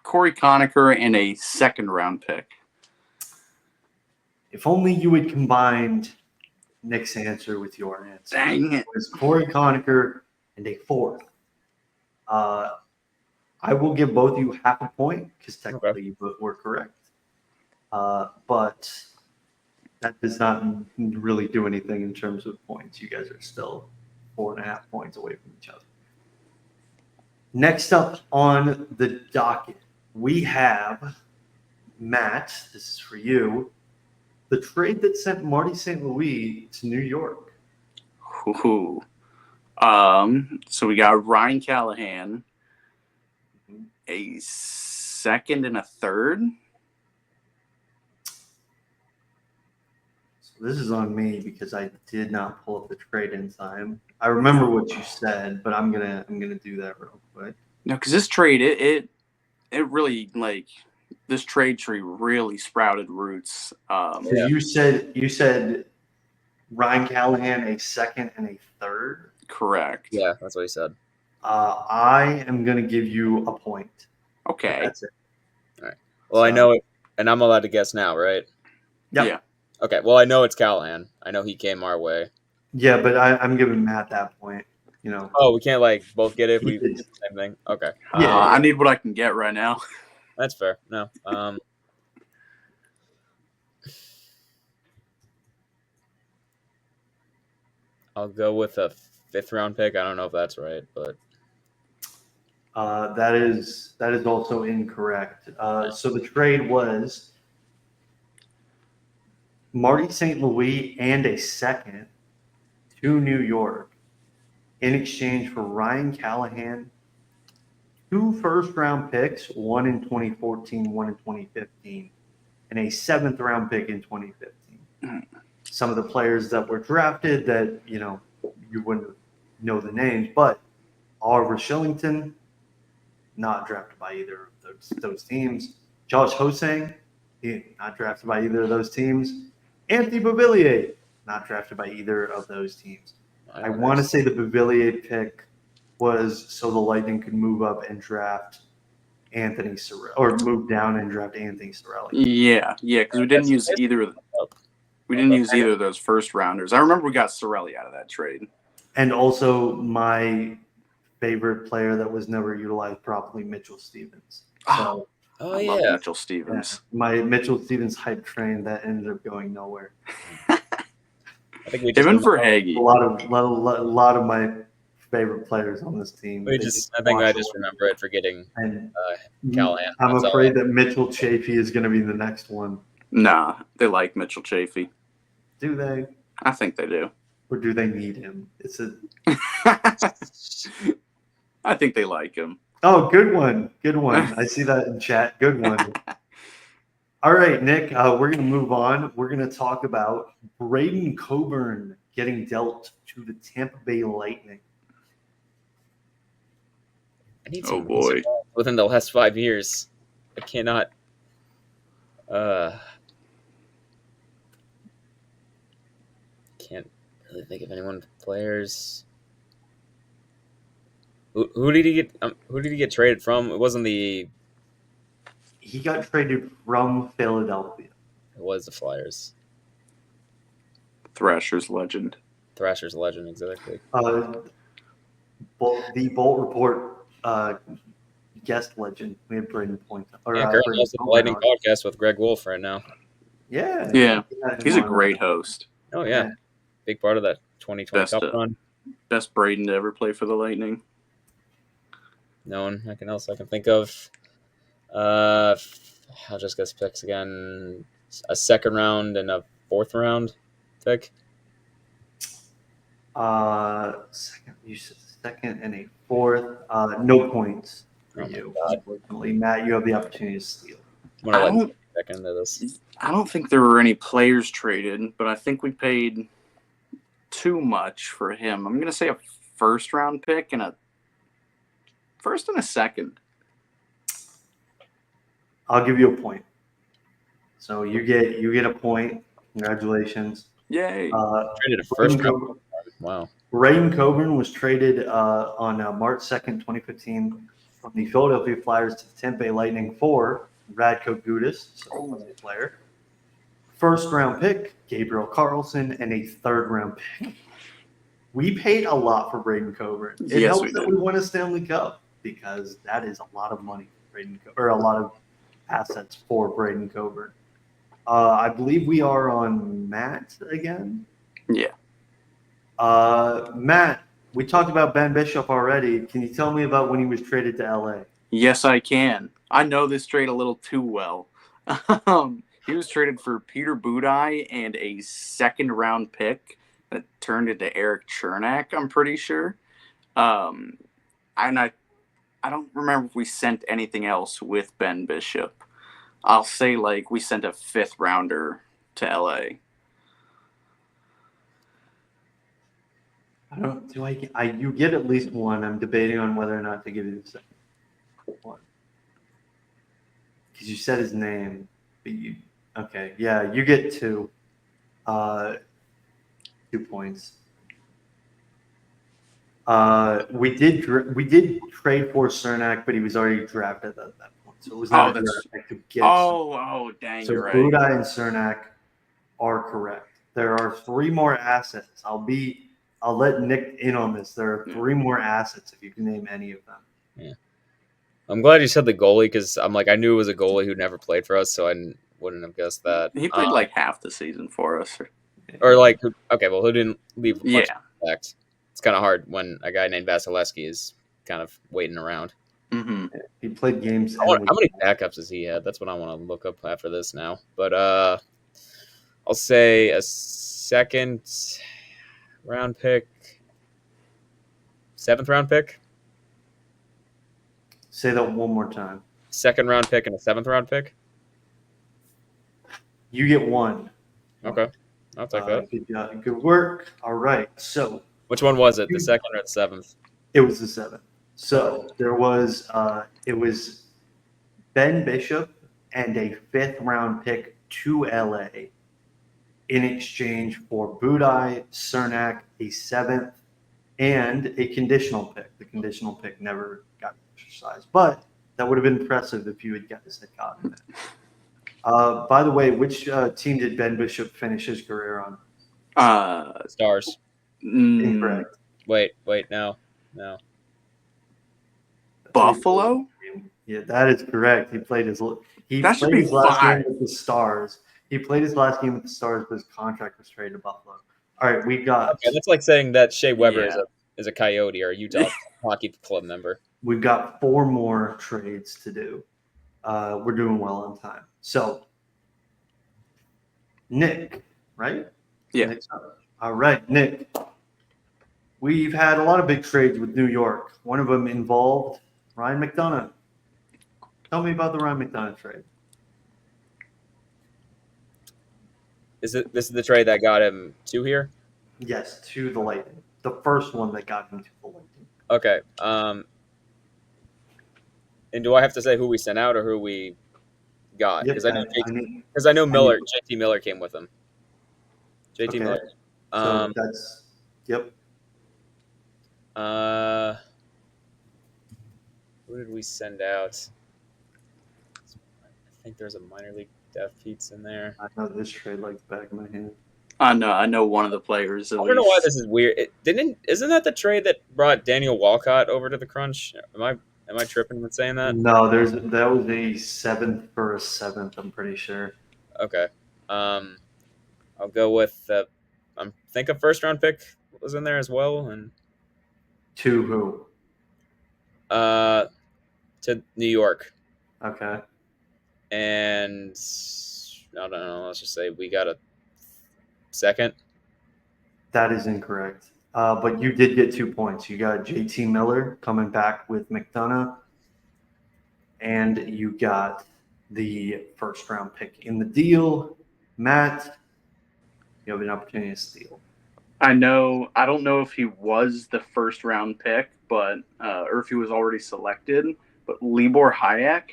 Corey Conacher and a 2nd-round pick. If only you had combined Nick's answer with your answer. Dang it. It was Corey Conacher and a 4th. I will give both of you half a point because technically you both were correct. But that does not really do anything in terms of points. You guys are still 4.5 points away from each other. Next up on the docket, we have Matt. This is for you. The trade that sent Marty St. Louis to New York. Ooh. So we got Ryan Callahan, a 2nd and a 3rd. So this is on me because I did not pull up the trade in time. I remember what you said, but I'm gonna do that real quick. No, because this trade it really this trade tree really sprouted roots. So you said Ryan Callahan a 2nd and a 3rd. Correct. Yeah, that's what he said. I am gonna give you a point. Okay. That's it. All right. Well, I know it, and I'm allowed to guess now, right? Yep. Yeah. Okay. Well, I know it's Callahan. I know he came our way. Yeah, but I'm giving Matt that point. You know. Oh, we can't like both get it if He we did. do the same thing. Okay, Yeah. I need what I can get right now. that's fair. No. I'll go with a 5th-round pick. I don't know if that's right, but That is also incorrect. So the trade was Marty St. Louis and a second to New York in exchange for Ryan Callahan, 2 first-round picks, one in 2014, one in 2015, and a 7th-round pick in 2015. Some of the players that were drafted that, you wouldn't know the names, but Oliver Shillington, not drafted by either of those teams. Josh Hosang, not drafted by either of those teams. Anthony Beauvillier, not drafted by either of those teams. I want to say the Beauvillier pick was so the Lightning could move up and draft Anthony Cirelli, or move down and draft Anthony Cirelli. Yeah, because we didn't use either. We didn't use either of those first rounders. I remember we got Cirelli out of that trade. And also my favorite player that was never utilized properly, Mitchell Stevens. So, I love Mitchell Stevens. Yeah, my Mitchell Stevens hype train that ended up going nowhere. I think we Even for Hagee. A lot of my favorite players on this team. I think I just remember it forgetting Callahan. I'm afraid that Mitchell Chafee is going to be the next one. Nah, they like Mitchell Chafee. Do they? I think they do. Or do they need him? I think they like him. Oh, good one. Good one. I see that in chat. Good one. All right, Nick, we're going to move on. We're going to talk about Braden Coburn getting dealt to the Tampa Bay Lightning. I need some within the last 5 years. I cannot. Can't really think of anyone. Players. Who did he get? Who did he get traded from? It wasn't the. He got traded from Philadelphia. It was the Flyers. Thrasher's legend, exactly. The Bolt Report guest legend. We have Braden Point. Currently also the Lightning podcast with Greg Wolf right now. Yeah. He's a great host. Oh yeah, big part of that 2020 Cup run. Best Braden to ever play for the Lightning. No one else I can think of. I'll just guess picks again. A 2nd round and a 4th round pick. You said 2nd and a 4th. No points for you. Unfortunately, Matt, you have the opportunity to steal. I don't think there were any players traded, but I think we paid too much for him. I'm going to say a 1st round pick and a 1st and a 2nd. I'll give you a point. So you get a point. Congratulations. Yay. Traded a 1st round. Wow. Braden Coburn was traded on March 2nd, 2015 from the Philadelphia Flyers to the Tampa Bay Lightning for Radko Gudas, so a player. 1st round pick, Gabriel Carlson, and a 3rd round pick. We paid a lot for Braden Coburn. It helps that we won a Stanley Cup because that is a lot of money for Braden or a lot of assets for Braden Coburn. I believe we are on Matt again. Yeah. Matt, we talked about Ben Bishop already. Can you tell me about when he was traded to LA? Yes, I can. I know this trade a little too well. He was traded for Peter Budaj and a 2nd round pick that turned into Eric Chernak, I'm pretty sure. And I don't remember if we sent anything else with Ben Bishop. I'll say we sent a 5th rounder to LA. You get at least one. I'm debating on whether or not to give you the 2nd one. Because you said his name, but you get 2. 2 points. We did trade for Cernak, but he was already drafted at that point, so it was not dang, so you're right. Budaj and Cernak are correct. There are 3 more assets. I'll let Nick in on this. There are 3 more assets if you can name any of them. Yeah. I'm glad you said the goalie because I knew it was a goalie who never played for us, so I wouldn't have guessed that. He played half the season for us. Who didn't leave much impact. It's kind of hard when a guy named Vasilevsky is kind of waiting around. Mm-hmm. He played games. How many backups has he had? That's what I want to look up after this now. But I'll say a second round pick, 7th round pick, Say that one more time. 2nd round pick, and a 7th round pick. You get one. Okay, I'll take that. Good job. Good work. All right. So Which one was it? The 2nd or the 7th? it was the 7th. So there was it was Ben Bishop and a 5th round pick to LA in exchange for Budai, Cernak, a 7th, and a conditional pick. The conditional pick never got exercised, but that would have been impressive if you guys had gotten it. By the way, which team did Ben Bishop finish his career on? Stars. Incorrect. Wait, no. Buffalo? Yeah, that is correct. He played his That played should be his last 5. game with the Stars. He played his last game with the Stars, but his contract was traded to Buffalo. All right, we got Okay, that's like saying that Shea Weber Yeah. is a Coyote or a Utah hockey club member. we've got 4 more trades to do. We're doing well on time. So, Nick, right? Yeah. Nick's up. All right, Nick. We've had a lot of big trades with New York. One of them involved Ryan McDonough. Tell me about the Ryan McDonough trade. This is the trade that got him to here? Yes, to the Lightning. The first one that got him to the Lightning. Okay. And do I have to say who we sent out or who we got? Because Yep, I know Miller, JT Miller came with him. JT Okay. Miller. So that's yep. Who did we send out? I think there's a minor league depth piece in there. I know this trade like the back of my hand. I know one of the players. I don't know why this is weird. Isn't that the trade that brought Daniel Walcott over to the Crunch? Am I tripping with saying that? No, that was a 7th for a 7th. I'm pretty sure. Okay. I'll go with I think a 1st round pick was in there as well, and To who? to New York. Okay. And I don't know. Let's just say we got a 2nd. That is incorrect. But you did get 2 points. You got JT Miller coming back with McDonough, and you got the 1st round pick in the deal. Matt, you have an opportunity to steal. I don't know if he was the 1st round pick, but or if he was already selected. But Libor Hayek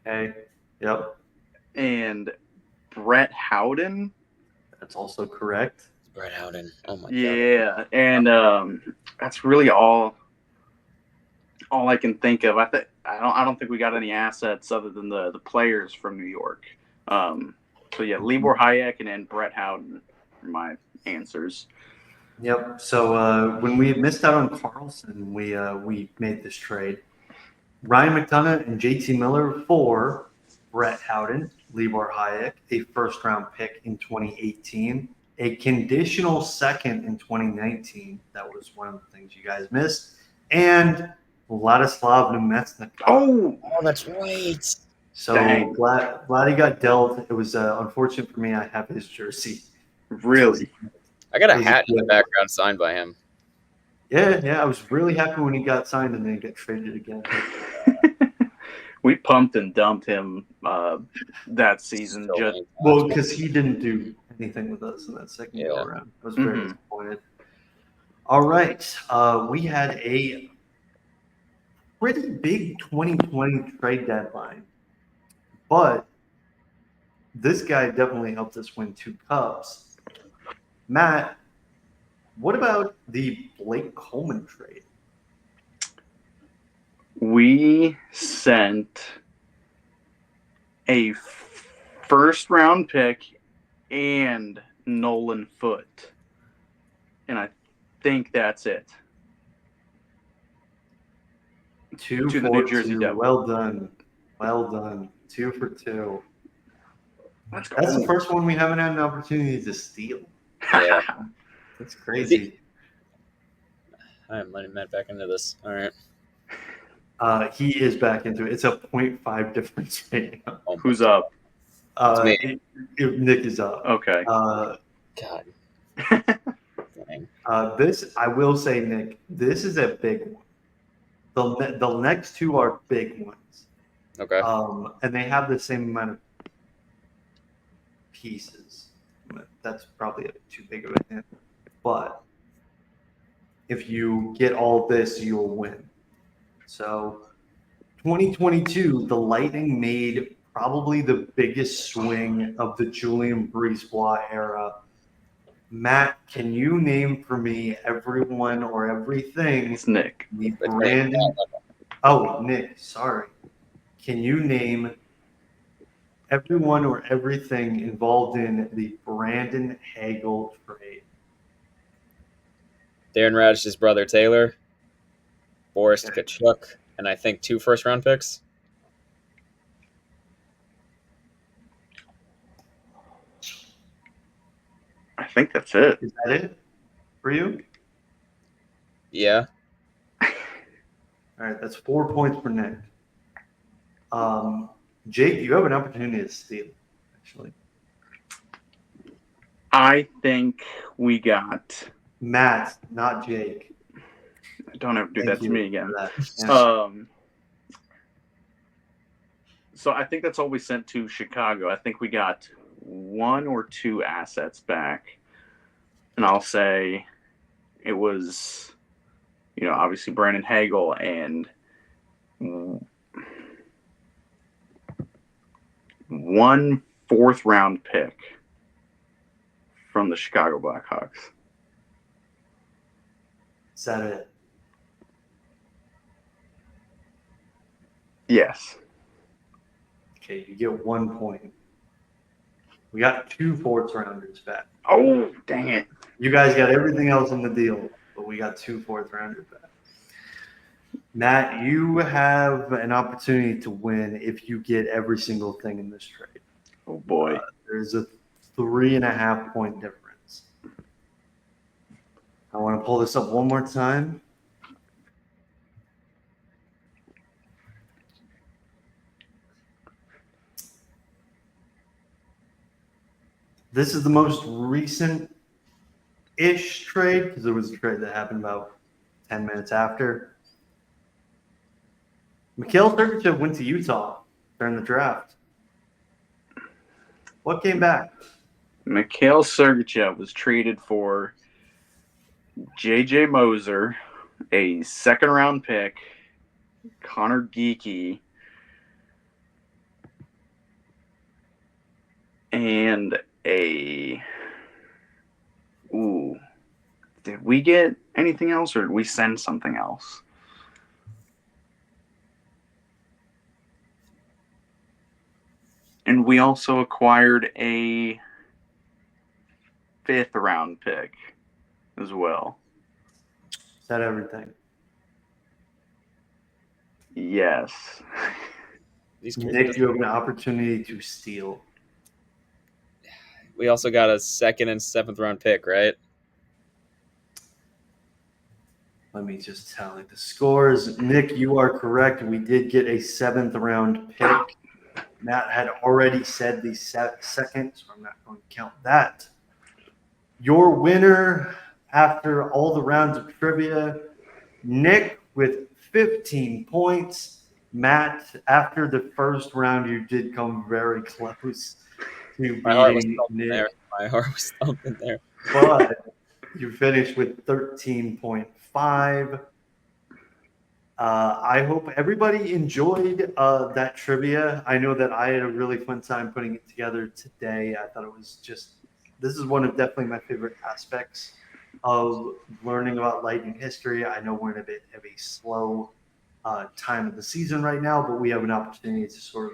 Okay. Yep. and Brett Howden. That's also correct. Brett Howden. Oh my god. Yeah, and that's really all I can think of. I don't think we got any assets other than the players from New York. So yeah, Libor Hayek and Brett Howden are my answers. Yep. So when we missed out on Carlson, we made this trade. Ryan McDonough and JT Miller for Brett Howden, Libor Hayek, a 1st round pick in 2018, a conditional 2nd in 2019. That was one of the things you guys missed. And Vladislav Nemesnikov. Oh, that's right. So dang. Vladdy got dealt. It was unfortunate for me. I have his jersey. really? I got a hat in the background signed by him. Yeah. I was really happy when he got signed and then get traded again. We pumped and dumped him that season. Well, because he didn't do anything with us in that second go around. I was very disappointed. All right. We had a pretty big 2020 trade deadline, but this guy definitely helped us win 2 cups. Matt, what about the Blake Coleman trade? We sent a 1st round pick and Nolan Foote, and I think that's it. Two To the for New Jersey two. Devils. Well done. 2 for 2. Let's go. That's the first one we haven't had an opportunity to steal. Yeah. That's crazy. I'm letting Matt back into this. All right. He is back into it. It's a 0.5 difference right now. Oh, Who's up? me. Nick is up. Okay. God. Dang. This, I will say, Nick, this is a big one. The next two are big ones. Okay. And they have the same amount of pieces. That's probably too big of a hint. But if you get all this, you'll win. So 2022, the Lightning made probably the biggest swing of the Julian Brisebois era. Matt, can you name for me everyone or everything? It's Nick. The Brandon. Oh, Nick, sorry. Can you name everyone or everything involved in the Brandon Hagel trade? Darren Radish's brother Taylor, Boris Tkachuk, and I think 2 first-round picks. I think that's it. Is that it for you? Yeah. All right, that's 4 points for Nick. Jake, you have an opportunity to steal, actually. I think we got. Matt, not Jake. Don't ever do Thank that to you me again. for that. Yeah. So I think that's all we sent to Chicago. I think we got 1 or 2 assets back. And I'll say it was, obviously Brandon Hagel and 1 4th-round pick from the Chicago Blackhawks. Is that it? Yes. Okay, you get 1 point. We got 2 4th-rounders back. Oh, dang it. You guys got everything else in the deal, but we got 2 4th-rounders back. Matt, you have an opportunity to win if you get every single thing in this trade. Oh, boy. There's a 3.5 point difference. I want to pull this up one more time. This is the most recent-ish trade because it was a trade that happened about 10 minutes after. Mikhail Sergachev went to Utah during the draft. What came back? Mikhail Sergachev was traded for J.J. Moser, a 2nd-round pick, Connor Geeky, and a. Ooh. Did we get anything else or did we send something else? And we also acquired a 5th-round pick as well. Is that everything? Yes. Nick, you have an opportunity to steal. We also got a 2nd and 7th-round pick, right? Let me just tally the scores. Nick, you are correct. We did get a 7th-round pick. Matt had already said the 2nd, so I'm not going to count that. Your winner after all the rounds of trivia, Nick with 15 points. Matt, after the first round, you did come very close to My heart was beating thumping Nick. there. My heart was thumping there. But you finished with 13.5. I hope everybody enjoyed that trivia. I know that I had a really fun time putting it together today. I thought it was this is one of definitely my favorite aspects of learning about Lightning history. I know we're in a bit of a slow time of the season right now, but we have an opportunity to sort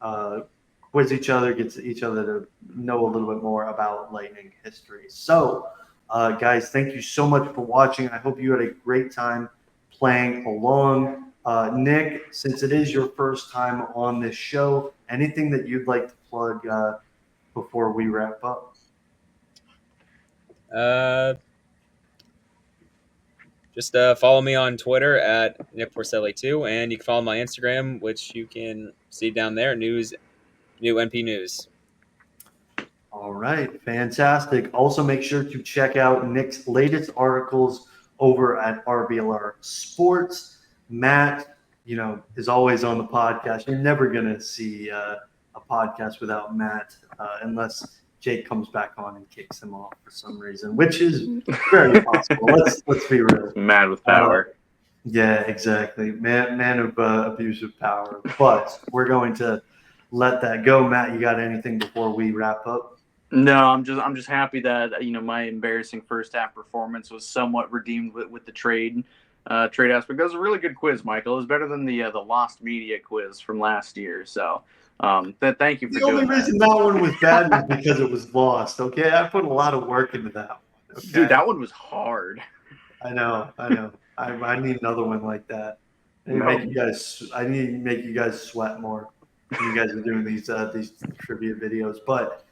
of quiz each other, get each other to know a little bit more about Lightning history. So, guys, thank you so much for watching. I hope you had a great time playing along. Nick, since it is your first time on this show, anything that you'd like to plug before we wrap up? just follow me on Twitter at NickPorcelli2, and you can follow my Instagram, which you can see down there, new NP News. All right, fantastic. Also, make sure to check out Nick's latest articles over at RBLR Sports. Matt, is always on the podcast. You're never going to see a podcast without Matt unless Jake comes back on and kicks him off for some reason, which is very possible. Let's be real. Mad with power. Yeah, exactly. Man of abuse of power. But we're going to let that go. Matt, you got anything before we wrap up? No, I'm just happy that my embarrassing first half performance was somewhat redeemed with the trade aspect. That was a really good quiz, Michael. It was better than the Lost Media quiz from last year. So, thank you for doing that. The only reason that one was bad was because it was lost. Okay, I put a lot of work into that one. Okay? Dude, that one was hard. I know. I need another one like that. I need to make you guys sweat more. You guys are doing these trivia videos, but.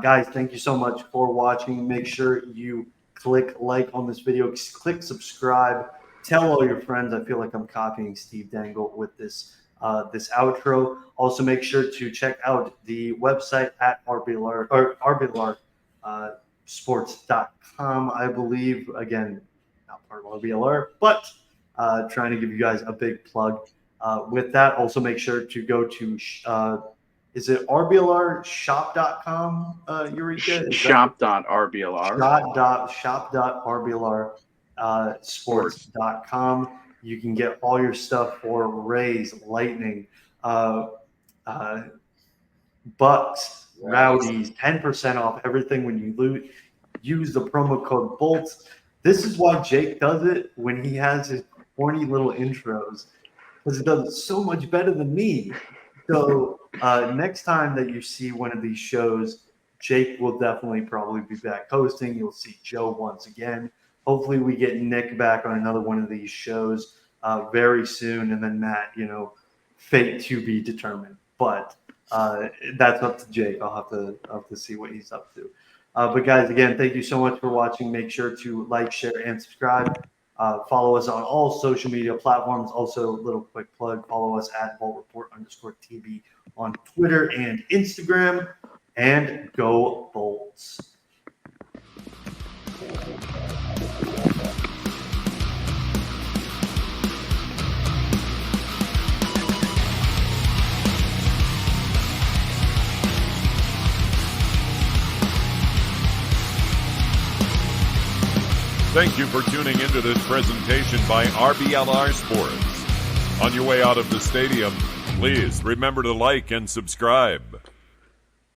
Guys, thank you so much for watching. Make sure you click like on this video, click subscribe, tell all your friends. I feel like I'm copying Steve Dangle with this outro. Also, make sure to check out the website at RBLR or RBLRsports.com. I believe, again, not part of RBLR, but trying to give you guys a big plug. With that, also make sure to go to is it RBLRshop.com, Eureka? Shop.RBLR. Shop.RBLR sports.com. You can get all your stuff for Rays, Lightning, Bucks, Rowdies, 10% off everything when you use the promo code BOLTS. This is why Jake does it when he has his corny little intros, because he does it so much better than me. So next time that you see one of these shows, Jake will definitely probably be back hosting. You'll see Joe once again. Hopefully we get Nick back on another one of these shows very soon. And then Matt, fate to be determined. But that's up to Jake. I'll have to see what he's up to. But guys, again, thank you so much for watching. Make sure to like, share, and subscribe. Follow us on all social media platforms. Also, little quick plug, follow us at BoltReport_TV on Twitter and Instagram. And go Bolts. Thank you for tuning into this presentation by RBLR Sports. On your way out of the stadium, please remember to like and subscribe.